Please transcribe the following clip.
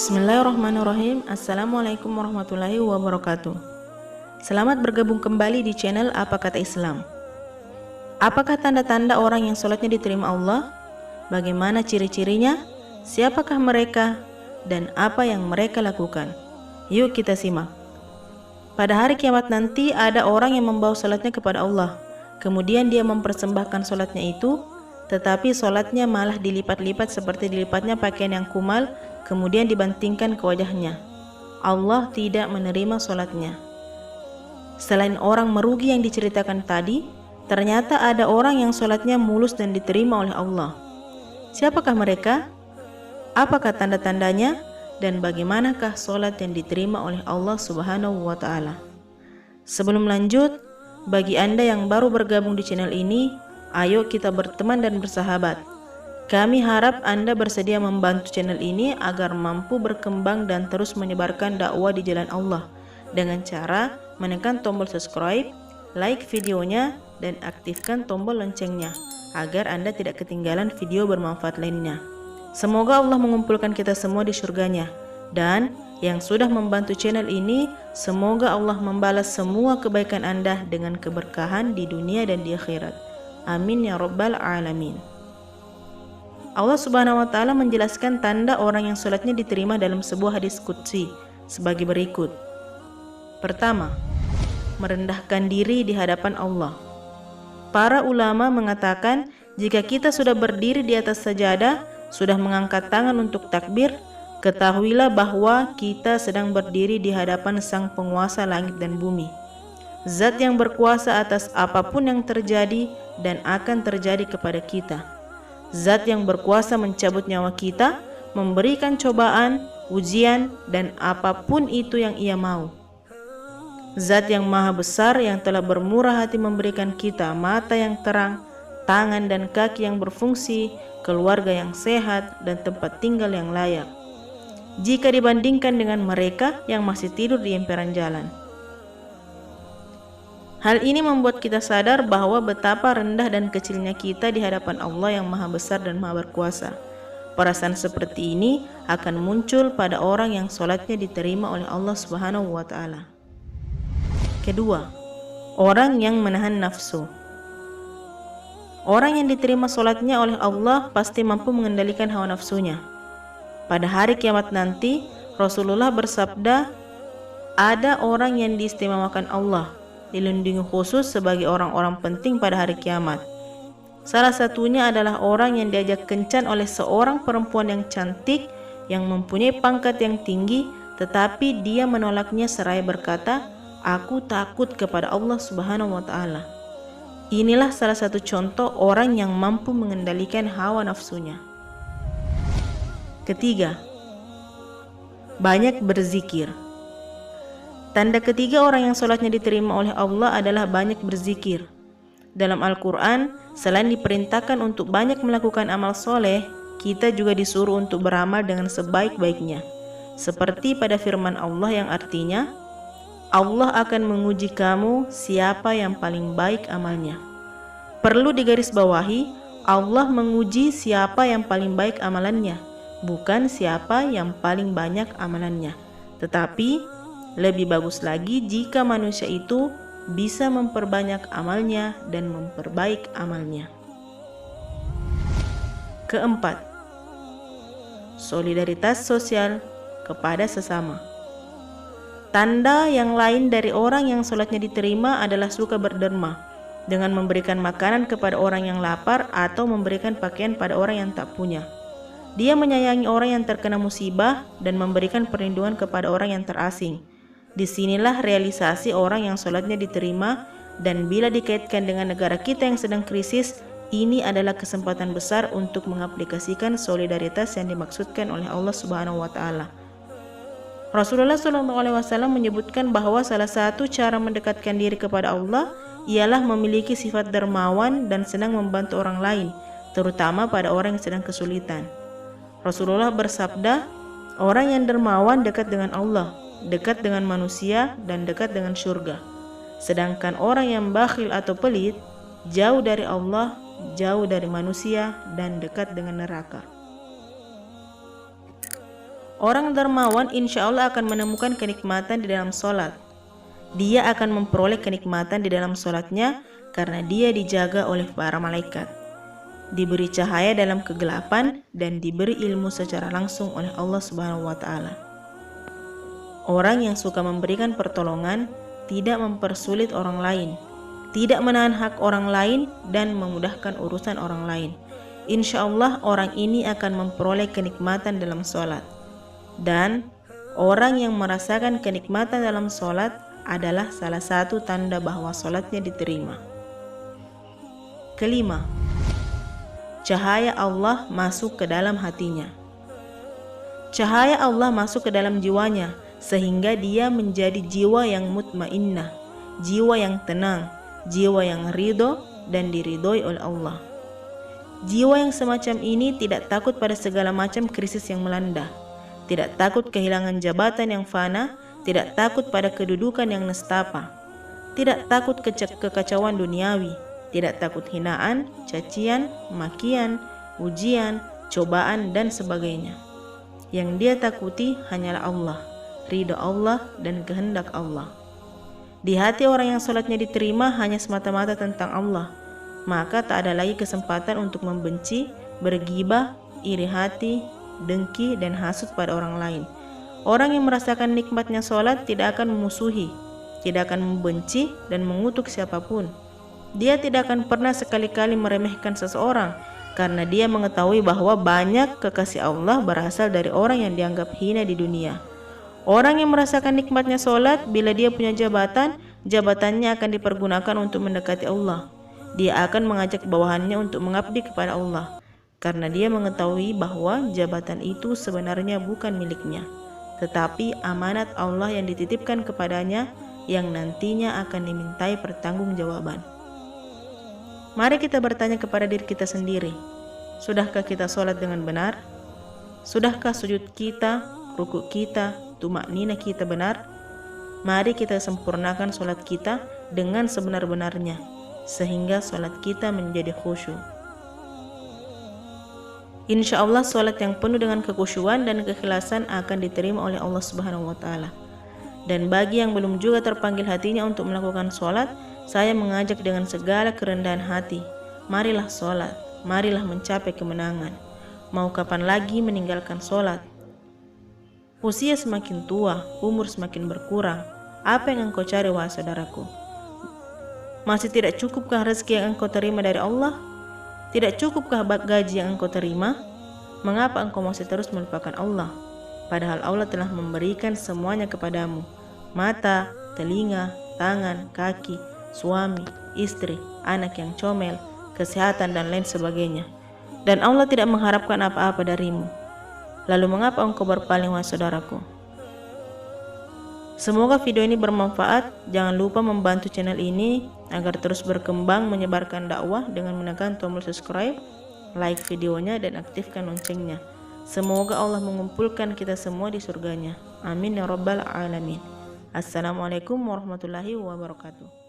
Bismillahirrahmanirrahim. Assalamualaikum warahmatullahi wabarakatuh. Selamat bergabung kembali di channel Apa Kata Islam. Apakah tanda-tanda orang yang sholatnya diterima Allah? Bagaimana ciri-cirinya? Siapakah mereka? Dan apa yang mereka lakukan? Yuk kita simak. Pada hari kiamat nanti ada orang yang membawa sholatnya kepada Allah. Kemudian dia mempersembahkan sholatnya itu, tetapi sholatnya malah dilipat-lipat seperti dilipatnya pakaian yang kumal, kemudian dibantingkan ke wajahnya. Allah tidak menerima sholatnya. Selain orang merugi yang diceritakan tadi, ternyata ada orang yang sholatnya mulus dan diterima oleh Allah. Siapakah mereka? Apakah tanda-tandanya? Dan bagaimanakah sholat yang diterima oleh Allah Subhanahu wa Ta'ala? Sebelum lanjut, bagi Anda yang baru bergabung di channel ini, ayo kita berteman dan bersahabat. Kami harap Anda bersedia membantu channel ini agar mampu berkembang dan terus menyebarkan dakwah di jalan Allah dengan cara menekan tombol subscribe, like videonya, dan aktifkan tombol loncengnya agar Anda tidak ketinggalan video bermanfaat lainnya. Semoga Allah mengumpulkan kita semua di surganya, dan yang sudah membantu channel ini, semoga Allah membalas semua kebaikan Anda dengan keberkahan di dunia dan di akhirat. Amin ya rabbal alamin. Allah Subhanahu wa Ta'ala menjelaskan tanda orang yang sholatnya diterima dalam sebuah hadis qudsi sebagai berikut. Pertama, merendahkan diri di hadapan Allah. Para ulama mengatakan jika kita sudah berdiri di atas sajadah, sudah mengangkat tangan untuk takbir, ketahuilah bahwa kita sedang berdiri di hadapan Sang Penguasa langit dan bumi, Zat yang berkuasa atas apapun yang terjadi dan akan terjadi kepada kita, Zat yang berkuasa mencabut nyawa kita, memberikan cobaan, ujian, dan apapun itu yang Ia mau. Zat yang maha besar yang telah bermurah hati memberikan kita mata yang terang, tangan dan kaki yang berfungsi, keluarga yang sehat, dan tempat tinggal yang layak, jika dibandingkan dengan mereka yang masih tidur di emperan jalan. Hal ini membuat kita sadar bahwa betapa rendah dan kecilnya kita di hadapan Allah yang maha besar dan maha berkuasa. Perasaan seperti ini akan muncul pada orang yang sholatnya diterima oleh Allah Subhanahu wa Ta'ala. Kedua, orang yang menahan nafsu. Orang yang diterima sholatnya oleh Allah pasti mampu mengendalikan hawa nafsunya. Pada hari kiamat nanti, Rasulullah bersabda, ada orang yang diistimewakan Allah, dilindungi khusus sebagai orang-orang penting pada hari kiamat. Salah satunya adalah orang yang diajak kencan oleh seorang perempuan yang cantik, yang mempunyai pangkat yang tinggi, tetapi dia menolaknya seraya berkata, aku takut kepada Allah Subhanahu wa Ta'ala. Inilah salah satu contoh orang yang mampu mengendalikan hawa nafsunya. Ketiga, banyak berzikir. Tanda ketiga orang yang sholatnya diterima oleh Allah adalah banyak berzikir. Dalam Al-Quran, selain diperintahkan untuk banyak melakukan amal soleh, kita juga disuruh untuk beramal dengan sebaik-baiknya. Seperti pada firman Allah yang artinya, Allah akan menguji kamu siapa yang paling baik amalnya. Perlu digarisbawahi, Allah menguji siapa yang paling baik amalannya, bukan siapa yang paling banyak amalannya. Tetapi lebih bagus lagi jika manusia itu bisa memperbanyak amalnya dan memperbaik amalnya. Keempat, solidaritas sosial kepada sesama. Tanda yang lain dari orang yang sholatnya diterima adalah suka berderma dengan memberikan makanan kepada orang yang lapar atau memberikan pakaian pada orang yang tak punya. Dia menyayangi orang yang terkena musibah dan memberikan perlindungan kepada orang yang terasing. Disinilah realisasi orang yang sholatnya diterima, dan bila dikaitkan dengan negara kita yang sedang krisis, ini adalah kesempatan besar untuk mengaplikasikan solidaritas yang dimaksudkan oleh Allah Subhanahu wa Ta'ala. Rasulullah SAW menyebutkan bahwa salah satu cara mendekatkan diri kepada Allah ialah memiliki sifat dermawan dan senang membantu orang lain, terutama pada orang yang sedang kesulitan. Rasulullah bersabda, orang yang dermawan dekat dengan Allah, dekat dengan manusia, dan dekat dengan surga. Sedangkan orang yang bakhil atau pelit, jauh dari Allah, jauh dari manusia, dan dekat dengan neraka. Orang dermawan insya Allah akan menemukan kenikmatan di dalam sholat. Dia akan memperoleh kenikmatan di dalam sholatnya karena dia dijaga oleh para malaikat, diberi cahaya dalam kegelapan, dan diberi ilmu secara langsung oleh Allah Subhanahu wa Ta'ala. Orang yang suka memberikan pertolongan tidak mempersulit orang lain, tidak menahan hak orang lain, dan memudahkan urusan orang lain. Insya Allah orang ini akan memperoleh kenikmatan dalam sholat. Dan orang yang merasakan kenikmatan dalam sholat adalah salah satu tanda bahwa sholatnya diterima. Kelima, cahaya Allah masuk ke dalam hatinya. Cahaya Allah masuk ke dalam jiwanya sehingga dia menjadi jiwa yang mutmainnah, jiwa yang tenang, jiwa yang ridho dan diridhoi oleh Allah. Jiwa yang semacam ini tidak takut pada segala macam krisis yang melanda, tidak takut kehilangan jabatan yang fana, tidak takut pada kedudukan yang nestapa, tidak takut kekacauan duniawi, tidak takut hinaan, cacian, makian, ujian, cobaan, dan sebagainya. Yang dia takuti hanyalah Allah, ridha Allah, dan kehendak Allah. Di hati orang yang sholatnya diterima hanya semata-mata tentang Allah, maka tak ada lagi kesempatan untuk membenci, bergibah, iri hati, dengki, dan hasut pada orang lain. Orang yang merasakan nikmatnya sholat tidak akan memusuhi, tidak akan membenci dan mengutuk siapapun. Dia tidak akan pernah sekali-kali meremehkan seseorang karena dia mengetahui bahwa banyak kekasih Allah berasal dari orang yang dianggap hina di dunia. Orang yang merasakan nikmatnya sholat, bila dia punya jabatan, jabatannya akan dipergunakan untuk mendekati Allah. Dia akan mengajak bawahannya untuk mengabdi kepada Allah karena dia mengetahui bahwa jabatan itu sebenarnya bukan miliknya, tetapi amanat Allah yang dititipkan kepadanya yang nantinya akan dimintai pertanggungjawaban. Mari kita bertanya kepada diri kita sendiri, sudahkah kita sholat dengan benar? Sudahkah sujud kita, rukuk kita, tumaknina kita benar? Mari kita sempurnakan sholat kita dengan sebenar-benarnya, sehingga sholat kita menjadi khusyuk. Insya Allah sholat yang penuh dengan kekhusyuan dan keikhlasan akan diterima oleh Allah Subhanahu wa Ta'ala. Dan bagi yang belum juga terpanggil hatinya untuk melakukan sholat, saya mengajak dengan segala kerendahan hati, marilah sholat, marilah mencapai kemenangan. Mau kapan lagi meninggalkan sholat? Usia semakin tua, umur semakin berkurang. Apa yang engkau cari, wahai saudaraku? Masih tidak cukupkah rezeki yang engkau terima dari Allah? Tidak cukupkah gaji yang engkau terima? Mengapa engkau masih terus melupakan Allah? Padahal Allah telah memberikan semuanya kepadamu. Mata, telinga, tangan, kaki, suami, istri, anak yang comel, kesehatan, dan lain sebagainya. Dan Allah tidak mengharapkan apa-apa darimu. Lalu mengapa engkau berpaling, wahai saudaraku? Semoga video ini bermanfaat. Jangan lupa membantu channel ini agar terus berkembang menyebarkan dakwah dengan menekan tombol subscribe, like videonya, dan aktifkan loncengnya. Semoga Allah mengumpulkan kita semua di surganya. Amin ya rabbal alamin. Assalamualaikum warahmatullahi wabarakatuh.